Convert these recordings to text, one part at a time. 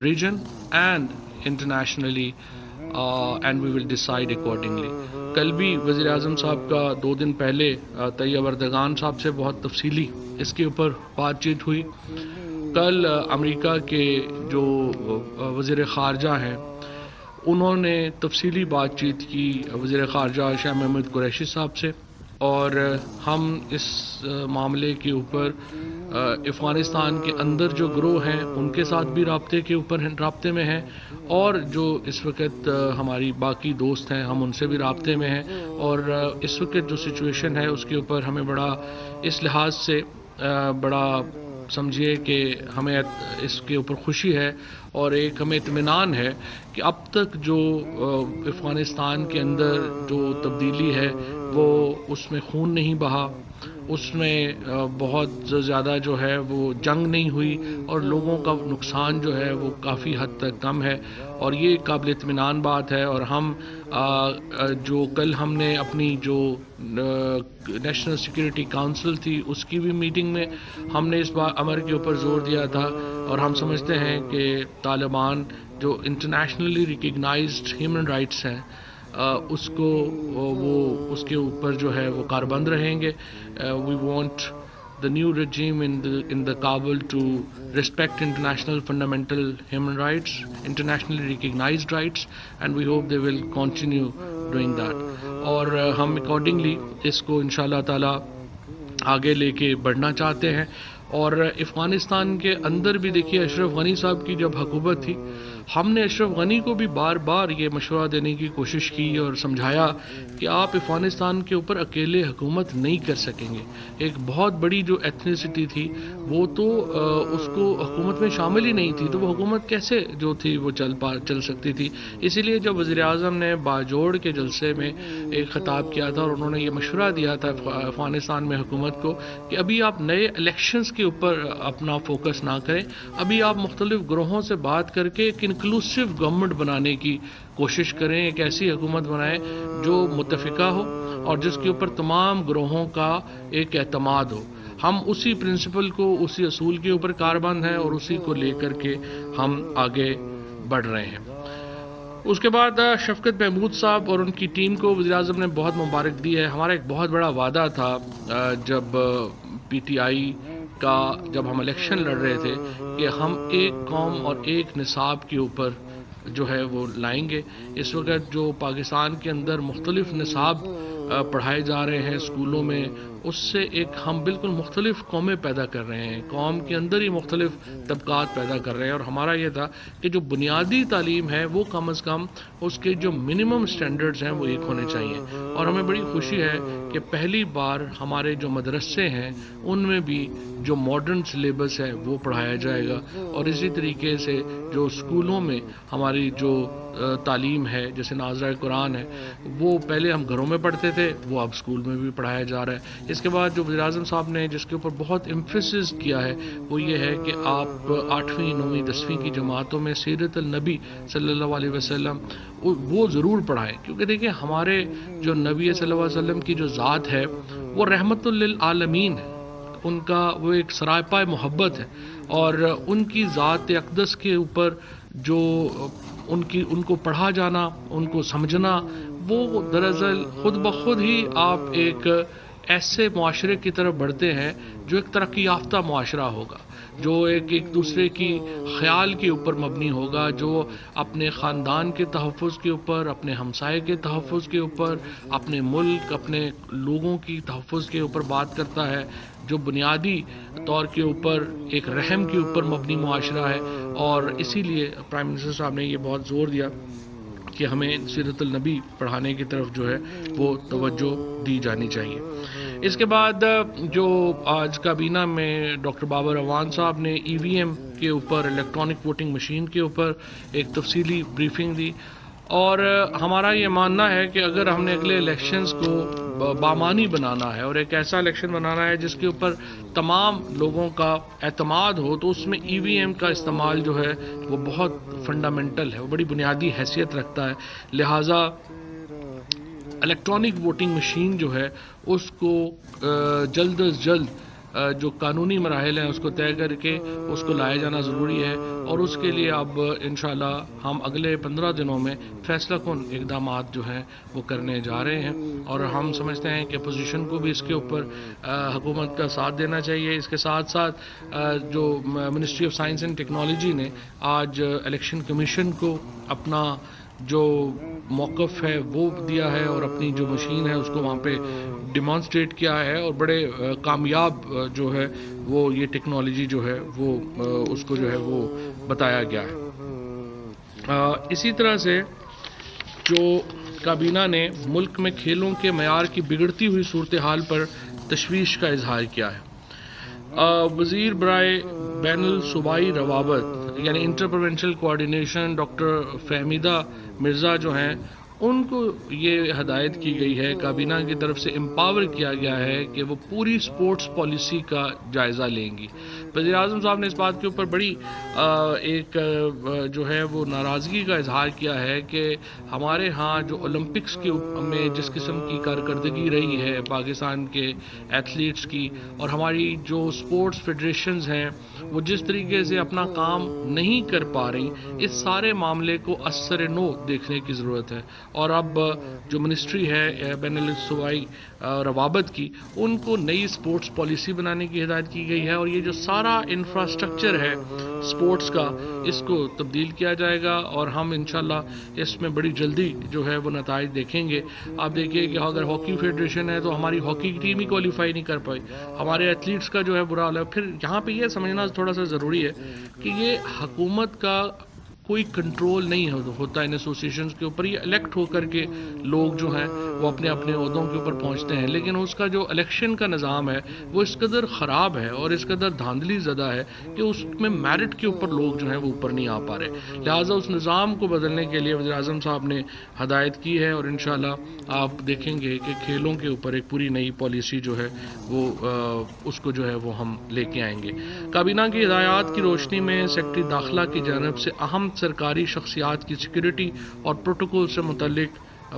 region and internationally, and we will decide accordingly. کل بھی وزیر اعظم صاحب کا 2 دن پہلے طیب اردگان صاحب سے بہت تفصیلی اس کے اوپر بات چیت ہوئی. کل امریکہ کے جو وزیر خارجہ ہیں انہوں نے تفصیلی بات چیت کی وزیر خارجہ شاہ محمود قریشی صاحب سے، اور ہم اس معاملے کے اوپر افغانستان کے اندر جو گروہ ہیں ان کے ساتھ بھی رابطے میں ہیں، اور جو اس وقت ہماری باقی دوست ہیں ہم ان سے بھی رابطے میں ہیں. اور اس وقت جو سچویشن ہے اس کے اوپر ہمیں بڑا اس لحاظ سے بڑا سمجھیے کہ ہمیں اس کے اوپر خوشی ہے اور ایک ہمیں اطمینان ہے کہ اب تک جو افغانستان کے اندر جو تبدیلی ہے وہ اس میں خون نہیں بہا، اس میں بہت زیادہ جو ہے وہ جنگ نہیں ہوئی، اور لوگوں کا نقصان جو ہے وہ کافی حد تک کم ہے، اور یہ قابل اطمینان بات ہے. اور ہم جو کل ہم نے اپنی جو نیشنل سیکورٹی کونسل تھی اس کی بھی میٹنگ میں ہم نے اس امر کے اوپر زور دیا تھا، اور ہم سمجھتے ہیں کہ طالبان جو انٹرنیشنلی ریکگنائزڈ ہیومن رائٹس ہیں اس کو وہ اس کے اوپر جو ہے وہ کاربند رہیں گے. We want the new regime in the Kabul to respect international fundamental human rights, internationally recognized rights, and we hope they will continue doing that. اور ہم accordingly اس کو انشاءاللہ تعالی آگے لے کے بڑھنا چاہتے ہیں. اور افغانستان کے اندر بھی دیکھیے اشرف غنی صاحب کی جب حکومت تھی ہم نے اشرف غنی کو بھی بار بار یہ مشورہ دینے کی کوشش کی اور سمجھایا کہ آپ افغانستان کے اوپر اکیلے حکومت نہیں کر سکیں گے. ایک بہت بڑی جو ایتھنیسٹی تھی وہ تو اس کو حکومت میں شامل ہی نہیں تھی، تو وہ حکومت کیسے جو تھی وہ چل سکتی تھی. اسی لیے جب وزیر اعظم نے باجوڑ کے جلسے میں ایک خطاب کیا تھا اور انہوں نے یہ مشورہ دیا تھا افغانستان میں حکومت کو کہ ابھی آپ نئے الیکشنز کے اوپر اپنا فوکس نہ کریں، ابھی آپ مختلف گروہوں سے بات کر کے ایک انکلوسیو گورنمنٹ بنانے کی کوشش کریں، ایک ایسی حکومت بنائیں جو متفقہ ہو اور جس کے اوپر تمام گروہوں کا ایک اعتماد ہو. ہم اسی پرنسپل کو، اسی اصول کے اوپر کاربند ہیں اور اسی کو لے کر کے ہم آگے بڑھ رہے ہیں. اس کے بعد شفقت محمود صاحب اور ان کی ٹیم کو وزیر اعظم نے بہت مبارک دی ہے. ہمارا ایک بہت بڑا وعدہ تھا جب پی ٹی آئی کا جب ہم الیکشن لڑ رہے تھے کہ ہم ایک قوم اور ایک نصاب کے اوپر جو ہے وہ لائیں گے. اس وقت جو پاکستان کے اندر مختلف نصاب پڑھائے جا رہے ہیں اسکولوں میں، اس سے ایک ہم بالکل مختلف قومیں پیدا کر رہے ہیں، قوم کے اندر ہی مختلف طبقات پیدا کر رہے ہیں. اور ہمارا یہ تھا کہ جو بنیادی تعلیم ہے وہ کم از کم اس کے جو منیمم سٹینڈرڈز ہیں وہ ایک ہونے چاہیے. اور ہمیں بڑی خوشی ہے کہ پہلی بار ہمارے جو مدرسے ہیں ان میں بھی جو ماڈرن سلیبس ہے وہ پڑھایا جائے گا. اور اسی طریقے سے جو اسکولوں میں ہماری جو تعلیم ہے جیسے ناظرہ قرآن ہے وہ پہلے ہم گھروں میں پڑھتے تھے، وہ اب اسکول میں بھی پڑھایا جا رہا ہے. اس کے بعد جو وزیر اعظم صاحب نے جس کے اوپر بہت ایمفیسس کیا ہے وہ یہ ہے کہ آپ 8ویں 9ویں 10ویں کی جماعتوں میں سیرت النبی صلی اللہ علیہ وسلم وہ ضرور پڑھائیں، کیونکہ دیکھیں ہمارے جو نبی صلی اللہ علیہ وسلم کی جو ذات ہے وہ رحمت للعالمین ہے، ان کا وہ ایک سراپا محبت ہے، اور ان کی ذات اقدس کے اوپر جو ان کو پڑھا جانا، ان کو سمجھنا، وہ دراصل خود بخود ہی آپ ایک ایسے معاشرے کی طرف بڑھتے ہیں جو ایک ترقی یافتہ معاشرہ ہوگا، جو ایک دوسرے کی خیال کے اوپر مبنی ہوگا، جو اپنے خاندان کے تحفظ کے اوپر، اپنے ہمسائے کے تحفظ کے اوپر، اپنے ملک، اپنے لوگوں کی تحفظ کے اوپر بات کرتا ہے، جو بنیادی طور کے اوپر ایک رحم کے اوپر مبنی معاشرہ ہے. اور اسی لیے پرائم منسٹر صاحب نے یہ بہت زور دیا کہ ہمیں سیرت النبی پڑھانے کی طرف جو ہے وہ توجہ دی جانی چاہیے. اس کے بعد جو آج کابینہ میں ڈاکٹر بابر اعوان صاحب نے ای وی ایم کے اوپر، الیکٹرانک ووٹنگ مشین کے اوپر ایک تفصیلی بریفنگ دی، اور ہمارا یہ ماننا ہے کہ اگر ہم نے اگلے الیکشنز کو بامانی بنانا ہے اور ایک ایسا الیکشن بنانا ہے جس کے اوپر تمام لوگوں کا اعتماد ہو، تو اس میں ای وی ایم کا استعمال جو ہے وہ بہت فنڈامنٹل ہے، وہ بڑی بنیادی حیثیت رکھتا ہے. لہٰذا الیکٹرانک ووٹنگ مشین جو ہے اس کو جلد از جلد جو قانونی مراحل ہیں اس کو طے کر کے اس کو لایا جانا ضروری ہے، اور اس کے لیے اب انشاءاللہ ہم اگلے 15 دنوں میں فیصلہ کن اقدامات جو ہیں وہ کرنے جا رہے ہیں، اور ہم سمجھتے ہیں کہ اپوزیشن کو بھی اس کے اوپر حکومت کا ساتھ دینا چاہیے۔ اس کے ساتھ ساتھ جو ministry of science and technology نے آج الیکشن کمیشن کو اپنا جو موقف ہے وہ دیا ہے، اور اپنی جو مشین ہے اس کو وہاں پہ ڈیمانسٹریٹ کیا ہے، اور بڑے کامیاب جو ہے وہ یہ ٹیکنالوجی جو ہے وہ اس کو جو ہے وہ بتایا گیا ہے۔ اسی طرح سے جو کابینہ نے ملک میں کھیلوں کے معیار کی بگڑتی ہوئی صورتحال پر تشویش کا اظہار کیا ہے۔ وزیر برائے بین الصوبائی روابط یعنی inter provincial coordination doctor Fahmida Mirza جو ہیں، ان کو یہ ہدایت کی گئی ہے، کابینہ کی طرف سے امپاور کیا گیا ہے کہ وہ پوری سپورٹس پالیسی کا جائزہ لیں گی۔ وزیر اعظم صاحب نے اس بات کے اوپر بڑی ایک جو ہے وہ ناراضگی کا اظہار کیا ہے کہ ہمارے ہاں جو اولمپکس کے میں جس قسم کی کارکردگی رہی ہے پاکستان کے ایتھلیٹس کی، اور ہماری جو سپورٹس فیڈریشنز ہیں وہ جس طریقے سے اپنا کام نہیں کر پا رہی، اس سارے معاملے کو اثر نو دیکھنے کی ضرورت ہے، اور اب جو منسٹری ہے بین الاصوبائی روابط کی، ان کو نئی سپورٹس پالیسی بنانے کی ہدایت کی گئی ہے، اور یہ جو سارا انفراسٹرکچر ہے سپورٹس کا اس کو تبدیل کیا جائے گا، اور ہم انشاءاللہ اس میں بڑی جلدی جو ہے وہ نتائج دیکھیں گے۔ آپ دیکھیے کہ اگر ہاکی فیڈریشن ہے تو ہماری ہاکی کی ٹیم ہی کوالیفائی نہیں کر پائی، ہمارے ایتھلیٹس کا جو ہے برا حال ہے۔ پھر یہاں پہ یہ سمجھنا تھوڑا سا ضروری ہے کہ یہ حکومت کا کوئی کنٹرول نہیں ہوتا ان ایسوسیشنز کے اوپر، یہ الیکٹ ہو کر کے لوگ جو ہیں وہ اپنے اپنے عہدوں کے اوپر پہنچتے ہیں، لیکن اس کا جو الیکشن کا نظام ہے وہ اس قدر خراب ہے اور اس قدر دھاندلی زدہ ہے کہ اس میں میرٹ کے اوپر لوگ جو ہیں وہ اوپر نہیں آ پا رہے۔ لہٰذا اس نظام کو بدلنے کے لیے وزیر اعظم صاحب نے ہدایت کی ہے، اور انشاءاللہ آپ دیکھیں گے کہ کھیلوں کے اوپر ایک پوری نئی پالیسی جو ہے وہ اس کو جو ہے وہ ہم لے کے آئیں گے۔ کابینہ کی ہدایات کی روشنی میں سیکرٹری داخلہ کی جانب سے اہم سرکاری شخصیات کی سیکورٹی اور پروٹوکول سے متعلق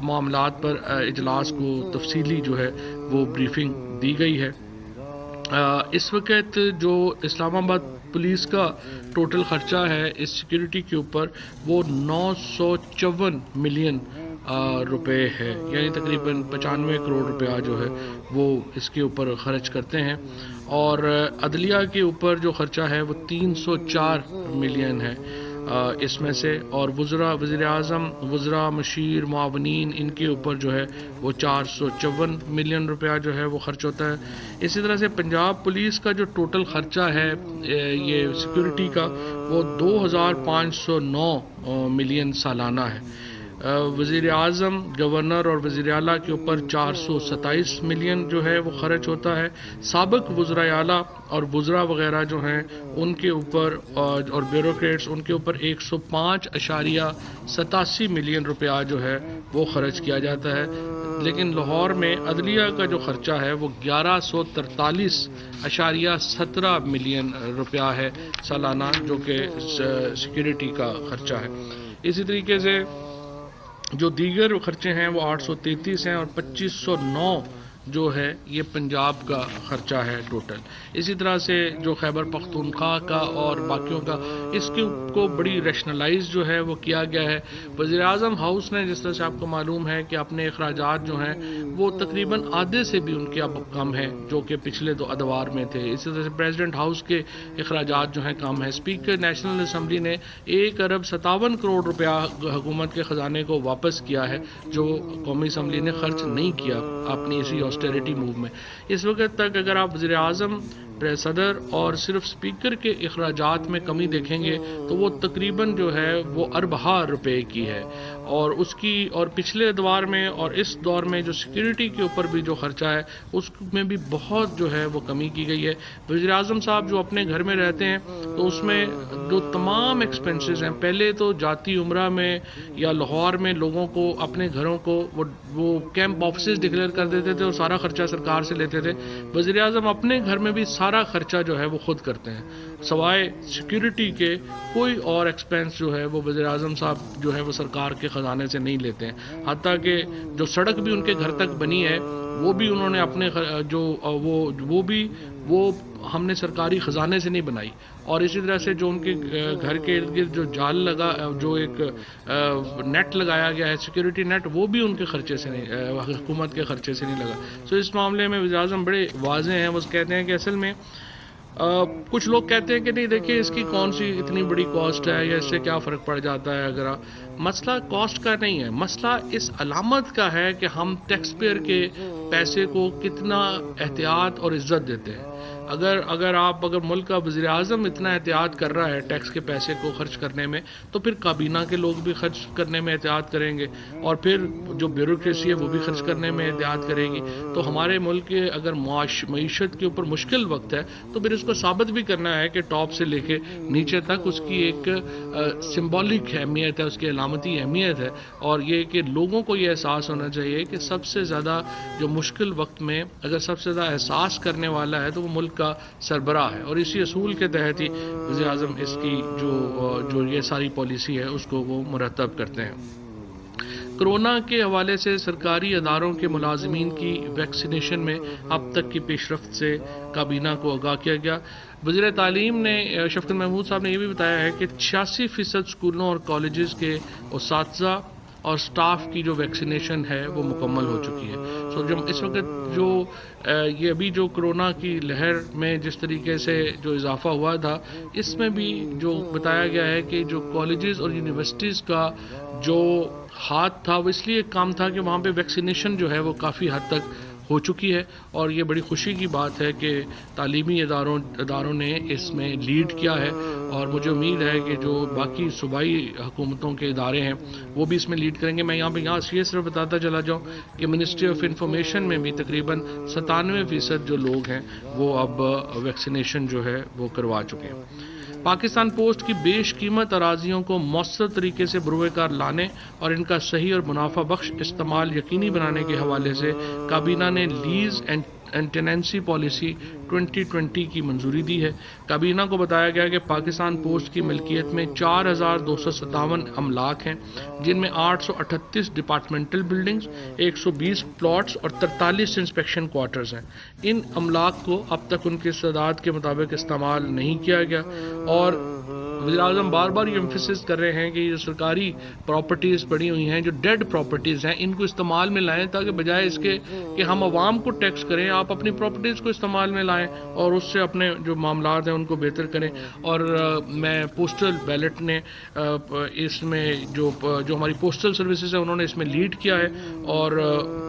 معاملات پر اجلاس کو تفصیلی جو ہے وہ بریفنگ دی گئی ہے۔ اس وقت جو اسلام آباد پولیس کا ٹوٹل خرچہ ہے اس سیکورٹی کے اوپر وہ 954 ملین روپے ہے، یعنی تقریباً 95 کروڑ روپیہ جو ہے وہ اس کے اوپر خرچ کرتے ہیں، اور عدلیہ کے اوپر جو خرچہ ہے وہ 304 ملین ہے اس میں سے، اور وزراء، وزیر اعظم، وزراء، مشیر، معاونین، ان کے اوپر جو ہے وہ 454 ملین روپیہ جو ہے وہ خرچ ہوتا ہے۔ اسی طرح سے پنجاب پولیس کا جو ٹوٹل خرچہ ہے یہ سیکورٹی کا وہ 2509 ملین سالانہ ہے۔ وزیر اعظم، گورنر اور وزیر اعلیٰ کے اوپر 427 ملین جو ہے وہ خرچ ہوتا ہے۔ سابق وزراء اعلیٰ اور وزراء وغیرہ جو ہیں ان کے اوپر اور بیوروکریٹس ان کے اوپر 105.87 ملین روپیہ جو ہے وہ خرچ کیا جاتا ہے، لیکن لاہور میں عدلیہ کا جو خرچہ ہے وہ 1143.17 ملین روپیہ ہے سالانہ، جو کہ سیکورٹی کا خرچہ ہے۔ اسی طریقے سے جو دیگر خرچے ہیں وہ 833 ہیں، اور 2509 جو ہے یہ پنجاب کا خرچہ ہے ٹوٹل۔ اسی طرح سے جو خیبر پختونخوا کا اور باقیوں کا اس کو بڑی ریشنلائز جو ہے وہ کیا گیا ہے۔ وزیر اعظم ہاؤس نے جس طرح سے آپ کو معلوم ہے کہ اپنے اخراجات جو ہیں وہ تقریباً آدھے سے بھی ان کے اب کم ہیں جو کہ پچھلے دو ادوار میں تھے۔ اسی طرح سے پریزیڈنٹ ہاؤس کے اخراجات جو ہیں کم ہیں۔ اسپیکر نیشنل اسمبلی نے 1.57 ارب روپیہ حکومت کے خزانے کو واپس کیا ہے جو قومی اسمبلی نے خرچ نہیں کیا اپنی اسی آسٹیریٹی موو میں۔ اس وقت تک اگر آپ وزیر اعظم، صدر اور صرف اسپیکر کے اخراجات میں کمی دیکھیں گے تو وہ تقریباً جو ہے وہ اربہ روپے کی ہے، اور اس کی اور پچھلے ادوار میں اور اس دور میں جو سیکورٹی کے اوپر بھی جو خرچہ ہے اس میں بھی بہت جو ہے وہ کمی کی گئی ہے۔ وزیر اعظم صاحب جو اپنے گھر میں رہتے ہیں تو اس میں جو تمام ایکسپنسز ہیں، پہلے تو جاتی عمرہ میں یا لاہور میں لوگوں کو اپنے گھروں کو وہ کیمپ آفیسز ڈکلیئر کر دیتے تھے اور سارا خرچہ سرکار سے لیتے تھے۔ وزیر اعظم اپنے گھر میں بھی سارا خرچہ جو ہے وہ خود کرتے ہیں، سوائے سیکورٹی کے کوئی اور ایکسپنس جو ہے وہ وزیر اعظم صاحب جو ہے وہ سرکار کے خزانے سے نہیں لیتے ہیں، حتیٰ کہ جو سڑک بھی ان کے گھر تک بنی ہے وہ بھی انہوں نے اپنے وہ ہم نے سرکاری خزانے سے نہیں بنائی، اور اسی طرح سے جو ان کے گھر کے ارد گرد جو جال لگا، جو ایک نیٹ لگایا گیا ہے سیکیورٹی نیٹ، وہ بھی ان کے خرچے سے نہیں، حکومت کے خرچے سے نہیں لگا۔ سو اس معاملے میں وزیر اعظم بڑے واضح ہیں، وہ کہتے ہیں کہ اصل میں کچھ لوگ کہتے ہیں کہ نہیں دیکھیں اس کی کون سی اتنی بڑی کاسٹ ہے یا اس سے کیا فرق پڑ جاتا ہے، اگر مسئلہ کاسٹ کا نہیں ہے، مسئلہ اس علامت کا ہے کہ ہم ٹیکس پیئر کے پیسے کو کتنا احتیاط اور عزت دیتے ہیں۔ اگر ملک کا وزیر اعظم اتنا احتیاط کر رہا ہے ٹیکس کے پیسے کو خرچ کرنے میں، تو پھر کابینہ کے لوگ بھی خرچ کرنے میں احتیاط کریں گے، اور پھر جو بیوروکریسی ہے وہ بھی خرچ کرنے میں احتیاط کرے گی۔ تو ہمارے ملک کے اگر معیشت کے اوپر مشکل وقت ہے تو پھر اس کو ثابت بھی کرنا ہے کہ ٹاپ سے لے کے نیچے تک اس کی ایک سمبولک اہمیت ہے، اس کی علامتی اہمیت ہے، اور یہ کہ لوگوں کو یہ احساس ہونا چاہیے کہ سب سے زیادہ جو مشکل وقت میں اگر سب سے زیادہ احساس کرنے والا ہے تو وہ ملک کا سربراہ ہے، اور اسی اصول کے تحت ہی وزیر اعظم اس کی جو یہ ساری پالیسی ہے اس کو وہ مرتب کرتے ہیں۔ کرونا کے حوالے سے سرکاری اداروں کے ملازمین کی ویکسینیشن میں اب تک کی پیش رفت سے کابینہ کو آگاہ کیا گیا۔ وزیر تعلیم نے شفقت محمود صاحب نے یہ بھی بتایا ہے کہ 86% اسکولوں اور کالجز کے اساتذہ اور سٹاف کی جو ویکسینیشن ہے وہ مکمل ہو چکی ہے۔ سو جب اس وقت یہ ابھی جو کرونا کی لہر میں جس طریقے سے جو اضافہ ہوا تھا، اس میں بھی جو بتایا گیا ہے کہ جو کالجز اور یونیورسٹیز کا جو ہاتھ تھا وہ اس لیے کام تھا کہ وہاں پہ ویکسینیشن جو ہے وہ کافی حد تک ہو چکی ہے، اور یہ بڑی خوشی کی بات ہے کہ تعلیمی اداروں نے اس میں لیڈ کیا ہے، اور مجھے امید ہے کہ جو باقی صوبائی حکومتوں کے ادارے ہیں وہ بھی اس میں لیڈ کریں گے۔ میں یہاں یہ صرف بتاتا چلا جاؤں کہ منسٹری آف انفارمیشن میں بھی تقریباً 97% جو لوگ ہیں وہ اب ویکسینیشن جو ہے وہ کروا چکے ہیں۔ پاکستان پوسٹ کی بیش قیمت اراضیوں کو مؤثر طریقے سے بروئے کار لانے اور ان کا صحیح اور منافع بخش استعمال یقینی بنانے کے حوالے سے کابینہ نے لیز اینڈ ٹیننسی پالیسی 2020 کی منظوری دی ہے۔ کابینہ کو بتایا گیا کہ پاکستان پوسٹ کی ملکیت میں 4257 املاک ہیں، جن میں 838 ڈپارٹمنٹل بلڈنگز، 120 پلاٹس اور 43 انسپیکشن کوارٹرز ہیں۔ ان املاک کو اب تک ان کی استعداد کے مطابق استعمال نہیں کیا گیا، اور وزیر اعظم بار بار یہ ایمفیسس کر رہے ہیں کہ یہ جو سرکاری پراپرٹیز پڑی ہوئی ہیں، جو ڈیڈ پراپرٹیز ہیں، ان کو استعمال میں لائیں، تاکہ بجائے اس کے کہ ہم عوام کو ٹیکس کریں، آپ اپنی پراپرٹیز کو استعمال میں لائیں اور اس سے اپنے جو معاملات ہیں ان کو بہتر کریں۔ اور میں پوسٹل بیلٹ نے اس میں جو ہماری پوسٹل سروسز ہیں انہوں نے اس میں لیڈ کیا ہے، اور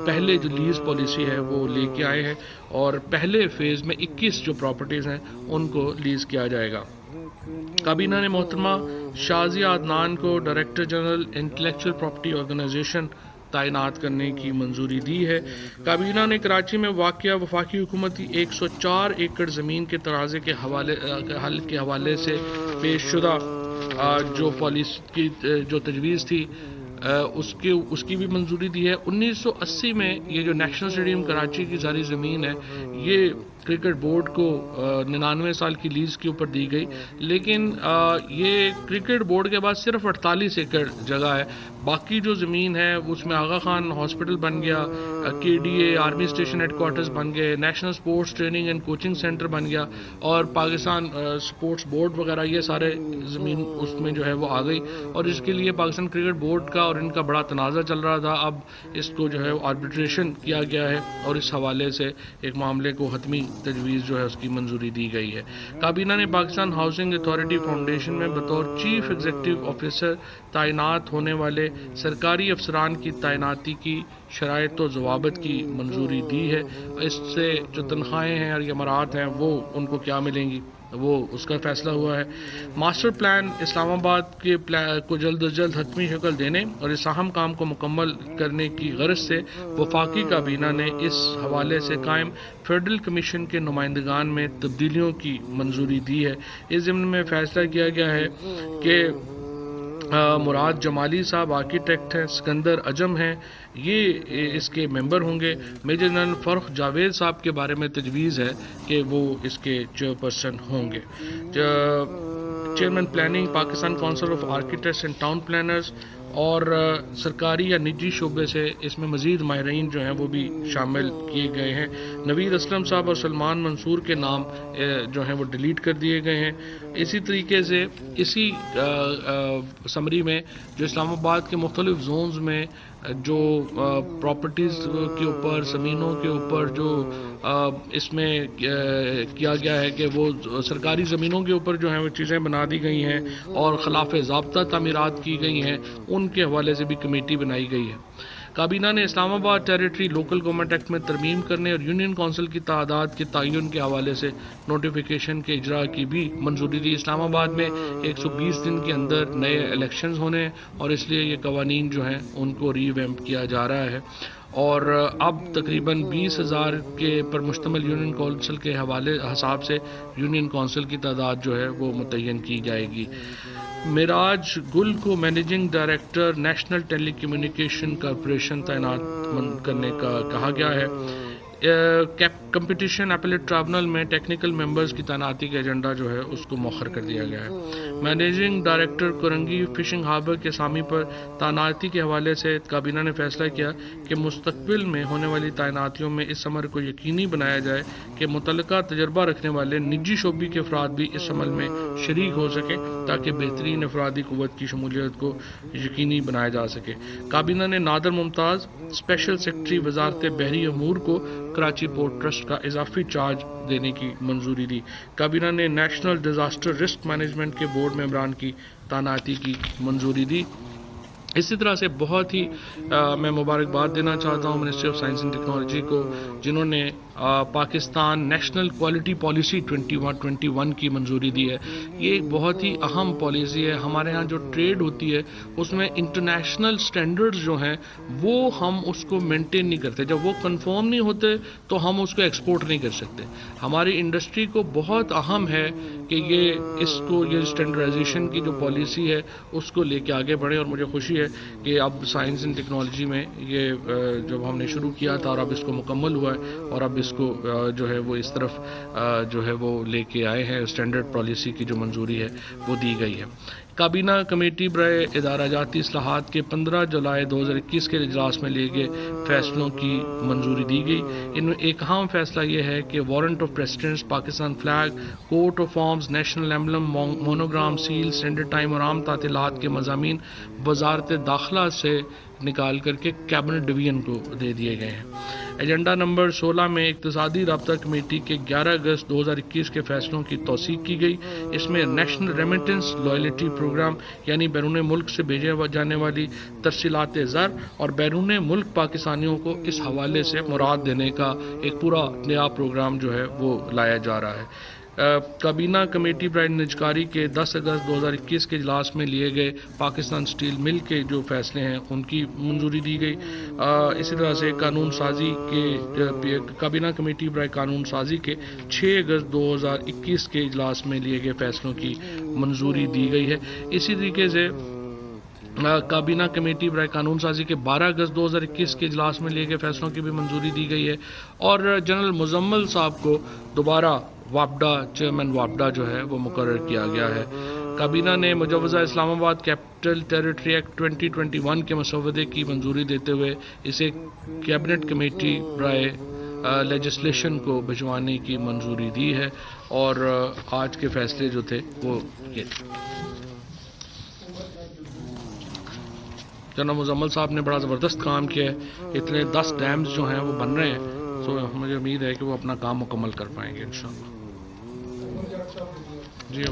پہلے جو لیز پالیسی ہے وہ لے کے آئے ہیں، اور پہلے فیز میں 21 جو پراپرٹیز ہیں ان کو لیز کیا جائے گا۔ کابینہ نے محترمہ شازیہ عدنان کو director general Intellectual Property Organization تعینات کرنے کی منظوری دی ہے۔ کابینہ نے کراچی میں واقع وفاقی حکومتی 104 ایکڑ زمین کے تنازع کے حل کے حوالے سے پیش شدہ جو پالیسی کی جو تجویز تھی اس کی بھی منظوری دی ہے۔ 1980 میں یہ جو نیشنل اسٹیڈیم کراچی کی ساری زمین ہے یہ کرکٹ بورڈ کو 99 سال کی لیز کے اوپر دی گئی، لیکن یہ کرکٹ بورڈ کے بعد صرف 48 ایکڑ جگہ ہے، باقی جو زمین ہے اس میں آغا خان ہاسپٹل بن گیا، KDA army station headquarters بن گئے، national sports training and coaching centre بن گیا، اور پاکستان سپورٹس بورڈ وغیرہ یہ سارے زمین اس میں جو ہے وہ آ گئی، اور اس کے لیے پاکستان کرکٹ بورڈ کا اور ان کا بڑا تنازع چل رہا تھا۔ اب اس کو جو ہے آربیٹریشن کیا گیا ہے، اور اس حوالے سے ایک معاملے کو حتمی تجویز جو ہے اس کی منظوری دی گئی ہے۔ کابینہ نے پاکستان ہاؤسنگ اتھارٹی فاؤنڈیشن میں بطور چیف ایگزیکٹو آفیسر تعینات ہونے والے سرکاری افسران کی تعیناتی کی شرائط و ضوابط کی منظوری دی ہے۔ اس سے جو تنخواہیں ہیں اور امارات ہیں وہ ان کو کیا ملیں گی وہ اس کا فیصلہ ہوا ہے۔ ماسٹر پلان اسلام آباد کے کو جلد از جلد حتمی شکل دینے اور اس اہم کام کو مکمل کرنے کی غرض سے وفاقی کابینہ نے اس حوالے سے قائم فیڈرل کمیشن کے نمائندگان میں تبدیلیوں کی منظوری دی ہے۔ اس ضمن میں فیصلہ کیا گیا ہے کہ مراد جمالی صاحب آرکیٹیکٹ ہیں، سکندر اجم ہیں، یہ اس کے ممبر ہوں گے۔ میجر جنرل فرخ جاوید صاحب کے بارے میں تجویز ہے کہ وہ اس کے چیئرپرسن ہوں گے۔ Chairman planning Pakistan council of architects and town planners اور سرکاری یا نجی شعبے سے اس میں مزید ماہرین جو ہیں وہ بھی شامل کیے گئے ہیں. نوید اسلم صاحب اور سلمان منصور کے نام جو ہیں وہ ڈیلیٹ کر دیے گئے ہیں. اسی طریقے سے اسی سمری میں جو اسلام آباد کے مختلف زونز میں جو پراپرٹیز کے اوپر زمینوں کے اوپر جو اس میں کیا گیا ہے کہ وہ سرکاری زمینوں کے اوپر جو ہیں وہ چیزیں بنا دی گئی ہیں اور خلاف ضابطہ تعمیرات کی گئی ہیں، ان کے حوالے سے بھی کمیٹی بنائی گئی ہے. کابینہ نے اسلام آباد ٹیریٹری لوکل گورنمنٹ ایکٹ میں ترمیم کرنے اور یونین کونسل کی تعداد کے تعین کے حوالے سے نوٹیفیکیشن کے اجرا کی بھی منظوری دی. اسلام آباد میں 120 دن کے اندر نئے الیکشنز ہونے ہیں اور اس لیے یہ قوانین جو ہیں ان کو ری ویمپ کیا جا رہا ہے، اور اب تقریباً 20,000 کے پر مشتمل یونین کونسل کے حساب سے یونین کونسل کی تعداد جو ہے وہ متعین کی جائے گی. معراج گل کو مینیجنگ ڈائریکٹر نیشنل ٹیلی کمیونیکیشن کارپوریشن تعینات کرنے کا کہا گیا ہے. کمپٹیشن اپیلیٹ ٹرائبونل میں ٹیکنیکل ممبرز کی تعیناتی کا ایجنڈا جو ہے اس کو مؤخر کر دیا گیا ہے. Managing director Korangi Fishing Harbour کے سامی پر تعیناتی کے حوالے سے کابینہ نے فیصلہ کیا کہ مستقبل میں ہونے والی تعیناتیوں میں اس عمل کو یقینی بنایا جائے کہ متعلقہ تجربہ رکھنے والے نجی شعبے کے افراد بھی اس عمل میں شریک ہو سکیں تاکہ بہترین افرادی قوت کی شمولیت کو یقینی بنایا جا سکے. کابینہ نے نادر ممتاز اسپیشل سیکرٹری وزارت بحری امور کو کراچی پورٹ ٹرسٹ کا اضافی چارج دینے کی منظوری دی. کابینہ نے نیشنل ڈیزاسٹر رسک مینجمنٹ کے بورڈ ممبران کی تعیناتی کی منظوری دی. اسی طرح سے بہت ہی میں مبارکباد دینا چاہتا ہوں ministry of science and technology کو، جنہوں نے پاکستان نیشنل کوالٹی پالیسی 2021 کی منظوری دی ہے. یہ ایک بہت ہی اہم پالیسی ہے. ہمارے ہاں جو ٹریڈ ہوتی ہے اس میں انٹرنیشنل سٹینڈرڈز جو ہیں وہ ہم اس کو مینٹین نہیں کرتے. جب وہ کنفرم نہیں ہوتے تو ہم اس کو ایکسپورٹ نہیں کر سکتے. ہماری انڈسٹری کو بہت اہم ہے کہ یہ اسٹینڈرڈائزیشن کی جو پالیسی ہے اس کو لے کے آگے بڑھے، اور مجھے خوشی ہے کہ اب سائنس اینڈ ٹیکنالوجی میں یہ جب ہم نے شروع کیا تھا اور اب اس کو مکمل ہوا ہے اور اب اس کو جو ہے وہ اس طرف جو ہے وہ لے کے آئے ہیں. اسٹینڈرڈ پالیسی کی جو منظوری ہے وہ دی گئی ہے. کابینہ کمیٹی برائے ادارہ جاتی اصلاحات کے 15 جولائی 2021 کے اجلاس میں لیے گئے فیصلوں کی منظوری دی گئی. ان میں ایک اہم فیصلہ یہ ہے کہ warrant of precedence, Pakistan flag, coat of arms, national emblem, monogram, seal, standard time اور عام تعطیلات کے مضامین وزارت داخلہ سے نکال کر کے کیبنٹ ڈویژن کو دے دیے گئے ہیں. ایجنڈا نمبر 16 میں اقتصادی رابطہ کمیٹی کے 11 اگست 2021 کے فیصلوں کی توثیق کی گئی. اس میں نیشنل ریمیٹنس لائلٹی پروگرام یعنی بیرون ملک سے بھیجے جانے والی ترسیلات زر اور بیرون ملک پاکستانیوں کو اس حوالے سے مراد دینے کا ایک پورا نیا پروگرام جو ہے وہ لایا جا رہا ہے. کابینہ کمیٹی برائے نجکاری کے 10 اگست 2021 کے اجلاس میں لیے گئے پاکستان سٹیل مل کے جو فیصلے ہیں ان کی منظوری دی گئی. اسی طرح سے قانون سازی کے کابینہ کمیٹی برائے قانون سازی کے 6 اگست 2021 کے اجلاس میں لیے گئے فیصلوں کی منظوری دی گئی ہے. اسی طریقے سے کابینہ کمیٹی برائے قانون سازی کے 12 اگست 2021 کے اجلاس میں لیے گئے فیصلوں کی بھی منظوری دی گئی ہے. اور جنرل مزمل صاحب کو دوبارہ وابڈا چیئرمین وابڈا جو ہے وہ مقرر کیا گیا ہے. کابینہ نے مجوزہ اسلام آباد کیپٹل ٹیریٹری ایکٹ 2021 کے مسودے کی منظوری دیتے ہوئے اسے کیبنٹ کمیٹی برائے لیجسلیشن کو بھجوانے کی منظوری دی ہے. اور آج کے فیصلے جو تھے وہ یہ تھے. جنرل مزمل صاحب نے بڑا زبردست کام کیا ہے. اتنے 10 ڈیمز جو ہیں وہ بن رہے ہیں، تو مجھے امید ہے کہ وہ اپنا کام مکمل کر پائیں گے انشاءاللہ. جی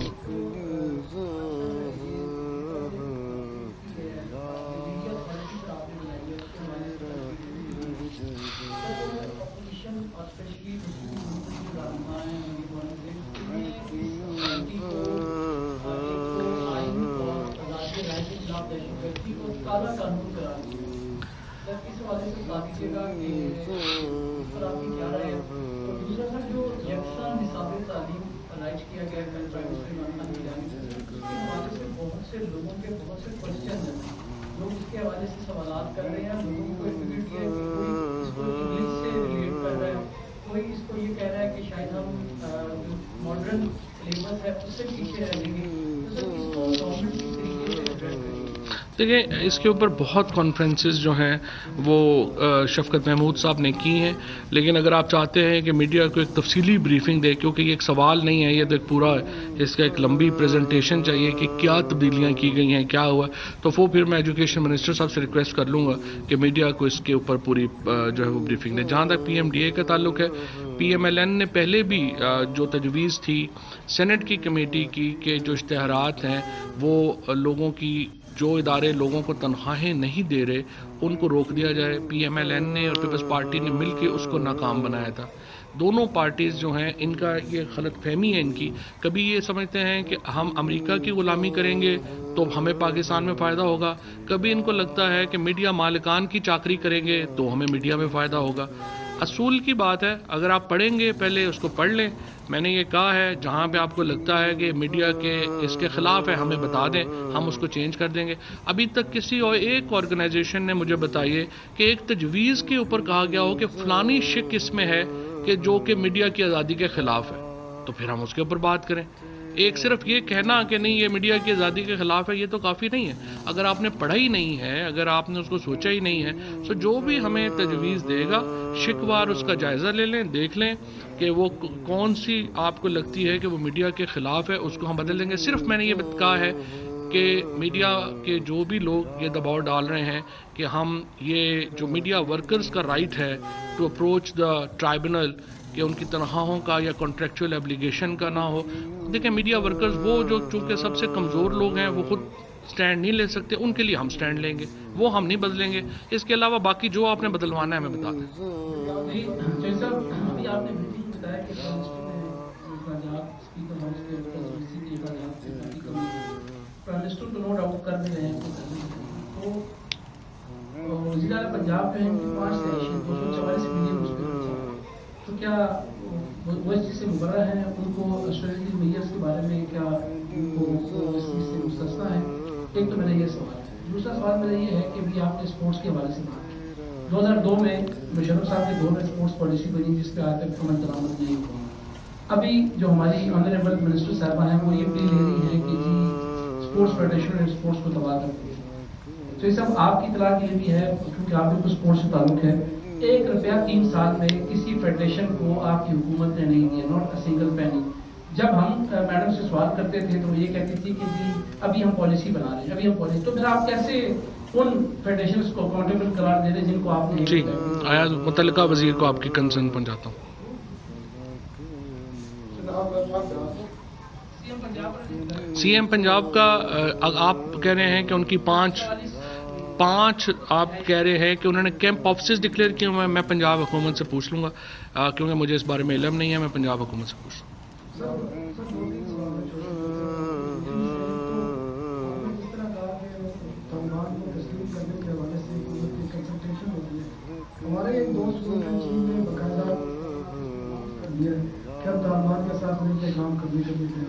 کیا گیا ہے بہت سے لوگوں کے بہت سے کوشچن ہیں، لوگ اس کے حوالے سے سوالات کر رہے ہیں. لوگوں کو انگلش سے ریلیٹ کر رہا ہے، کوئی اس کو یہ کہہ رہا ہے کہ شاید ہم ماڈرن سلیبس ہے اس سے پیچھے رہ جائیں گے. تو سر اس کو گورنمنٹ کس طریقے سے ایڈریس کریں گے؟ دیکھیں اس کے اوپر بہت کانفرنسز جو ہیں وہ شفقت محمود صاحب نے کی ہیں، لیکن اگر آپ چاہتے ہیں کہ میڈیا کو ایک تفصیلی بریفنگ دے، کیونکہ یہ ایک سوال نہیں ہے، یہ تو ایک پورا اس کا ایک لمبی پریزنٹیشن چاہیے کہ کیا تبدیلیاں کی گئی ہیں، کیا ہوا، تو وہ پھر میں ایجوکیشن منسٹر صاحب سے ریکویسٹ کر لوں گا کہ میڈیا کو اس کے اوپر پوری جو ہے وہ بریفنگ دے۔ جہاں تک پی ایم ڈی اے کا تعلق ہے، پی ایم ایل این نے پہلے بھی جو تجویز تھی سینٹ کی کمیٹی کی کہ جو اشتہارات ہیں وہ لوگوں کی، جو ادارے لوگوں کو تنخواہیں نہیں دے رہے ان کو روک دیا جائے، پی ایم ایل این نے اور پیپلز پارٹی نے مل کے اس کو ناکام بنایا تھا۔ دونوں پارٹیز جو ہیں ان کا یہ غلط فہمی ہے ان کی، کبھی یہ سمجھتے ہیں کہ ہم امریکہ کی غلامی کریں گے تو ہمیں پاکستان میں فائدہ ہوگا، کبھی ان کو لگتا ہے کہ میڈیا مالکان کی چاکری کریں گے تو ہمیں میڈیا میں فائدہ ہوگا۔ اصول کی بات ہے، اگر آپ پڑھیں گے پہلے اس کو پڑھ لیں۔ میں نے یہ کہا ہے جہاں پہ آپ کو لگتا ہے کہ میڈیا کے اس کے خلاف ہے ہمیں بتا دیں، ہم اس کو چینج کر دیں گے۔ ابھی تک کسی اور ایک آرگنائزیشن نے مجھے بتائیے کہ ایک تجویز کے اوپر کہا گیا ہو کہ فلانی شک اس میں ہے کہ جو کہ میڈیا کی آزادی کے خلاف ہے، تو پھر ہم اس کے اوپر بات کریں۔ ایک صرف یہ کہنا کہ نہیں یہ میڈیا کی آزادی کے خلاف ہے، یہ تو کافی نہیں ہے۔ اگر آپ نے پڑھا ہی نہیں ہے، اگر آپ نے اس کو سوچا ہی نہیں ہے، تو جو بھی ہمیں تجویز دے گا شکوار اس کا جائزہ لے لیں، دیکھ لیں کہ وہ کون سی آپ کو لگتی ہے کہ وہ میڈیا کے خلاف ہے، اس کو ہم بدل دیں گے۔ صرف میں نے یہ کہا ہے کہ میڈیا کے جو بھی لوگ یہ دباؤ ڈال رہے ہیں کہ ہم یہ جو میڈیا ورکرز کا رائٹ ہے ٹو اپروچ دا ٹرائبونل کہ ان کی تنخواہوں کا یا کانٹریکچوئل ایبلیگیشن کا نہ ہو، دیکھیں میڈیا ورکرز وہ جو چونکہ سب سے کمزور لوگ ہیں، وہ خود سٹینڈ نہیں لے سکتے، ان کے لیے ہم سٹینڈ لیں گے، وہ ہم نہیں بدلیں گے۔ اس کے علاوہ باقی جو آپ نے بدلوانا ہے ہمیں بتا دیں۔ جی صاحب، ابھی آپ نے بالکل بتایا کہ اسپیکر ہاؤس کے پرائم منسٹر کو نو ڈاؤٹ کر رہے ہیں، تو وزیر اعلیٰ پنجاب میں 5 سے 244 ملین اس پہ خرچہ، تو کیا وہ اس چیز سے مبرہ ہیں؟ ان کو اسٹریٹجک میئرس کے بارے میں کیا ان کو اس چیز سے مستثنا ہے؟ ایک تو میرا یہ سوال ہے۔ دوسرا سوال میرا یہ ہے کہ ابھی آپ نے اسپورٹس کے حوالے سے بات کی، 2002 میں مشرف صاحب کے دور میں اسپورٹس پالیسی بنی جس پہ آج تک عمل درآمد نہیں ہوا۔ ابھی جو ہماری آنریبل منسٹر صاحبہ ہیں وہ یہ اپیل لے رہی ہیں کہ جی اسپورٹس فیڈریشن نے اسپورٹس کو تباہ کر دیا۔ تو یہ سب آپ کی اطلاع کے لیے بھی ہے کیونکہ آپ کو اسپورٹس سے تعلق ہے، 1 روپیہ 3 سال میں کسی فیڈریشن کو آپ کی حکومت نے نہیں دیا، ناٹ اے سنگل پینی۔ جب ہم میڈم سے سوال کرتے تھے تو وہ یہ کہتی تھی کہ جی ابھی ہم پالیسی بنا رہے ہیں، ابھی ہم پالیسی، تو پھر آپ کیسے ان فیڈریشنز کو اکاؤنٹیبل قرار دے رہے جن کو آپ نے؟ جی آیا متعلقہ وزیر کو آپ کی کنسرن پہنچاتا ہوں۔ سی ایم پنجاب کا آپ کہہ رہے ہیں کہ ان کی 5 آپ کہہ رہے ہیں کہ انہوں نے کیمپ آفسز ڈکلیئر کیے ہوئے ہیں۔ میں پنجاب حکومت سے پوچھ لوں گا کیونکہ مجھے اس بارے میں علم نہیں ہے، میں پنجاب حکومت سے پوچھ لوں گا۔ ہمارے ایک دوست چین نے باقاعدہ کیا طالبان کے ساتھ مل کے کام کرنے کے لیے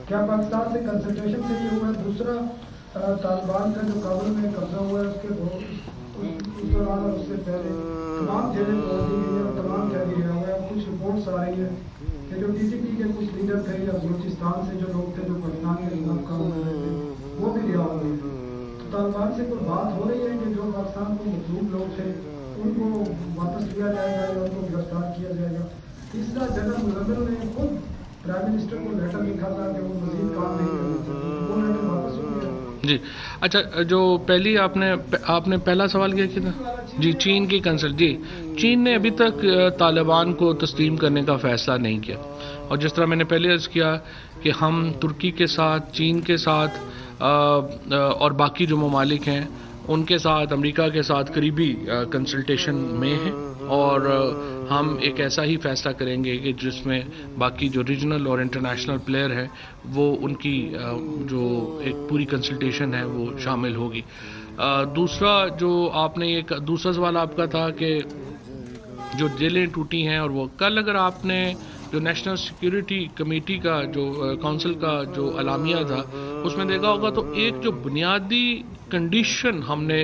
کیا پاکستان سے کنسلٹیشن سے یہ ہوا ہے؟ دوسرا طالبان کا جو کابل میں قبضہ ہوا ہے اس کے اس دوران اور اس سے پہلے تمام جیلیں توڑ دی گئی ہیں اور تمام قیدی رہے ہوئے ہیں۔ کچھ رپورٹس آ رہی ہیں کہ جو ٹی ٹی پی کے کچھ لیڈر تھے یا بلوچستان سے جو لوگ تھے جو پاکستان کے خلاف کام کر رہے تھے وہ بھی رہا ہو گئے ہیں۔ تو طالبان سے کوئی بات ہو رہی ہے کہ جو پاکستان کو مطلوب لوگ تھے ان کو واپس لیا جائے گا یا ان کو گرفتار کیا جائے گا؟ تیسرا جنرل مزمل نے خود پرائم منسٹر کو لیٹر لکھا تھا کہ وہ مزید کام نہیں کرنا چاہتے، وہ لیٹر واپس ہو گیا۔ جی اچھا، جو پہلی آپ نے پہلا سوال کیا تھا جی چین کی کنسل، جی چین نے ابھی تک طالبان کو تسلیم کرنے کا فیصلہ نہیں کیا، اور جس طرح میں نے پہلے عرض کیا کہ ہم ترکی کے ساتھ، چین کے ساتھ اور باقی جو ممالک ہیں ان کے ساتھ، امریکہ کے ساتھ قریبی کنسلٹیشن میں ہیں، اور ہم ایک ایسا ہی فیصلہ کریں گے کہ جس میں باقی جو ریجنل اور انٹرنیشنل پلیئر ہیں وہ ان کی جو ایک پوری کنسلٹیشن ہے وہ شامل ہوگی۔ دوسرا جو آپ نے ایک دوسرا سوال آپ کا تھا کہ جو جیلیں ٹوٹی ہیں، اور وہ کل اگر آپ نے جو نیشنل سیکیورٹی کمیٹی کا جو کونسل کا جو اعلامیہ تھا اس میں دیکھا ہوگا تو ایک جو بنیادی کنڈیشن ہم نے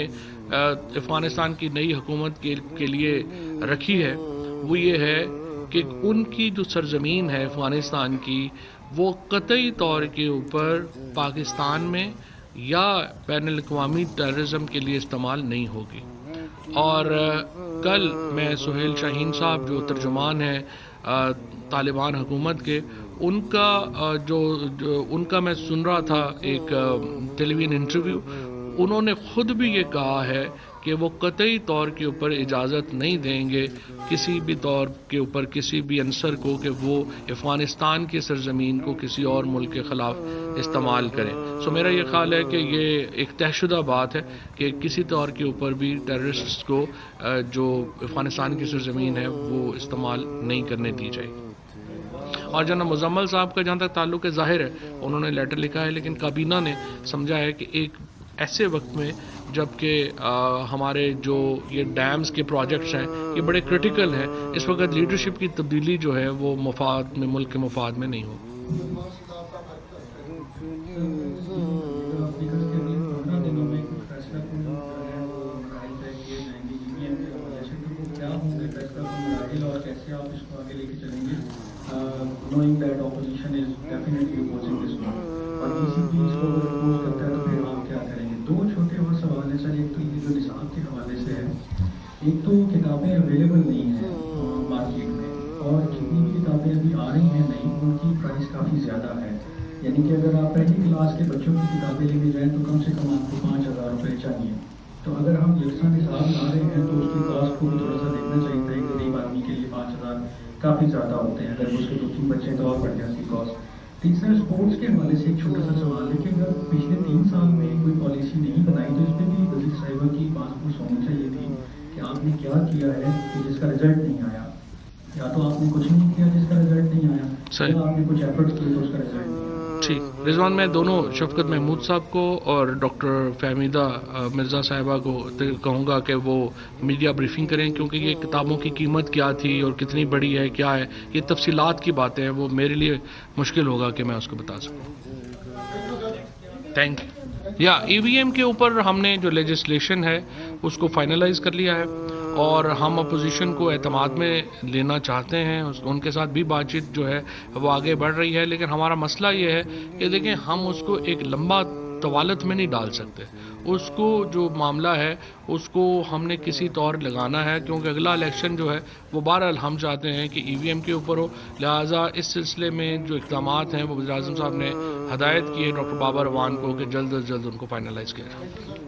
افغانستان کی نئی حکومت کے لیے رکھی ہے وہ یہ ہے کہ ان کی جو سرزمین ہے افغانستان کی وہ قطعی طور کے اوپر پاکستان میں یا بین الاقوامی ٹیررزم کے لیے استعمال نہیں ہوگی. اور کل میں سہیل شاہین صاحب جو ترجمان ہیں طالبان حکومت کے، ان کا میں سن رہا تھا ایک ٹیلی ویژن انٹرویو. انہوں نے خود بھی یہ کہا ہے کہ وہ قطعی طور کے اوپر اجازت نہیں دیں گے کسی بھی طور کے اوپر کسی بھی عنصر کو کہ وہ افغانستان کی سرزمین کو کسی اور ملک کے خلاف استعمال کریں. سو میرا یہ خیال ہے کہ یہ ایک طے شدہ بات ہے کہ کسی طور کے اوپر بھی ٹیررسٹ کو جو افغانستان کی سرزمین ہے وہ استعمال نہیں کرنے دی جائے گی. اور جناب مزمل صاحب کا جہاں تک تعلق ہے، ظاہر ہے انہوں نے لیٹر لکھا ہے، لیکن کابینہ نے سمجھا ہے کہ ایک ایسے وقت میں جب کہ ہمارے جو یہ ڈیمز کے پروجیکٹس ہیں یہ بڑے کرٹیکل ہیں، اس وقت لیڈرشپ کی تبدیلی جو ہے وہ مفاد میں، ملک کے مفاد میں نہیں ہوگی. knowing that opposition is definitely opposing this one اور BCP اس کو اگر oppose کرتا ہے تو پھر آپ کیا کریں گے؟ دو چھوٹے اور سوال ہیں سر. ایک تو یہ جو نصاب کے حوالے سے ہے، ایک تو کتابیں اویلیبل نہیں ہیں مارکیٹ میں، اور جتنی بھی کتابیں ابھی آ رہی ہیں نئی ان کی پرائس کافی زیادہ ہے. یعنی کہ اگر آپ پہلی کلاس کے بچوں کی کتابیں لے کے جائیں تو کم سے کم آپ کو 5,000 روپے چاہیے. تو اگر ہم یکساں نصاب لا رہے ہیں تو اس کی کاسٹ کو بھی تھوڑا سا دیکھنا چاہیے تھا. ایک غریب آدمی کے لیے 5,000 کافی زیادہ ہوتے ہیں، اگر اس کے 2-3 بچے تو اور بڑھ جاتی کاسٹ. تیسرا اسپورٹس کے حوالے سے ایک چھوٹا سا سوال ہے کہ اگر پچھلے 3 سال میں کوئی پالیسی نہیں بنائی تو اس پہ بھی وزیر صاحبہ کی بات پوچھ ہونی چاہیے تھی کہ آپ نے کیا کیا ہے کہ جس کا رزلٹ نہیں آیا، یا تو آپ نے کچھ نہیں کیا جس کا رزلٹ نہیں آیا، یا آپ نے کچھ ایفرٹس کیے تو اس کا رزلٹ نہیں آیا. ٹھیک رضوان، میں دونوں شفقت محمود صاحب کو اور ڈاکٹر فہمیدہ مرزا صاحبہ کو کہوں گا کہ وہ میڈیا بریفنگ کریں، کیونکہ یہ کتابوں کی قیمت کیا تھی اور کتنی بڑی ہے، کیا ہے، یہ تفصیلات کی باتیں ہیں، وہ میرے لیے مشکل ہوگا کہ میں اس کو بتا سکوں. Thank you. E V M کے اوپر ہم نے جو لیجسلیشن ہے اس کو فائنلائز کر لیا ہے، اور ہم اپوزیشن کو اعتماد میں لینا چاہتے ہیں. ان کے ساتھ بھی بات چیت جو ہے وہ آگے بڑھ رہی ہے، لیکن ہمارا مسئلہ یہ ہے کہ دیکھیں ہم اس کو ایک لمبا طوالت میں نہیں ڈال سکتے. اس کو جو معاملہ ہے اس کو ہم نے کسی طور لگانا ہے، کیونکہ اگلا الیکشن جو ہے وہ بہرحال ہم چاہتے ہیں کہ ای وی ایم کے اوپر ہو. لہٰذا اس سلسلے میں جو اقدامات ہیں وہ وزیر اعظم صاحب نے ہدایت کی ہے ڈاکٹر بابر اعوان کو کہ جلد از جلد ان کو فائنلائز کیا جائے.